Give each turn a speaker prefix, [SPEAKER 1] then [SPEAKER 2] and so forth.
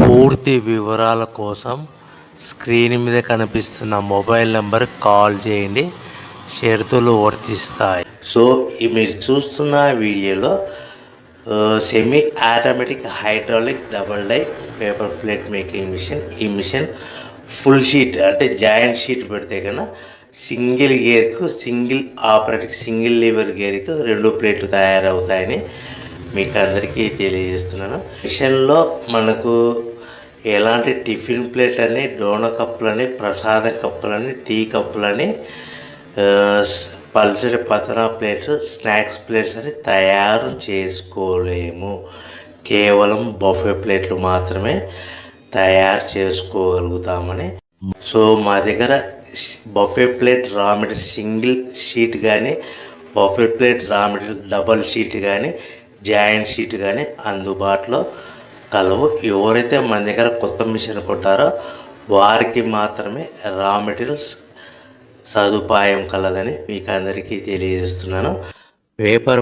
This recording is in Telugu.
[SPEAKER 1] పూర్తి వివరాల కోసం స్క్రీన్ మీద కనిపిస్తున్న మొబైల్ నెంబర్ కాల్ చేయండి. షరతులు వర్తిస్తాయి. సో మీరు చూస్తున్న వీడియోలో semi automatic hydraulic double die paper plate making machine. ఈ మిషన్ ఫుల్ షీట్ అంటే జాయింట్ షీట్ పెడితే కన్నా సింగిల్ గేర్కు సింగిల్ ఆపరేటింగ్ సింగిల్ లీవర్ గేర్కు 2 ప్లేట్లు తయారవుతాయని మీకు అందరికీ తెలియజేస్తున్నాను. మిషన్లో మనకు ఎలాంటి టిఫిన్ ప్లేట్ అని, డోన కప్పులని, ప్రసాదం కప్పులని, టీ కప్పులని, పల్చడి పతన ప్లేట్స్, స్నాక్స్ ప్లేట్స్ అని తయారు చేసుకోలేము. కేవలం బఫే ప్లేట్లు మాత్రమే తయారు చేసుకోగలుగుతామని. సో మా దగ్గర buffet plate raw material single sheet కానీ, buffet plate raw material double sheet కానీ, జాయింట్ షీట్ కానీ అందుబాటులో కలవు. ఎవరైతే మన దగ్గర కొత్త మిషన్ కొంటారో వారికి మాత్రమే రా మెటీరియల్స్ సదుపాయం కలదని మీకు అందరికీ తెలియజేస్తున్నాను. పేపర్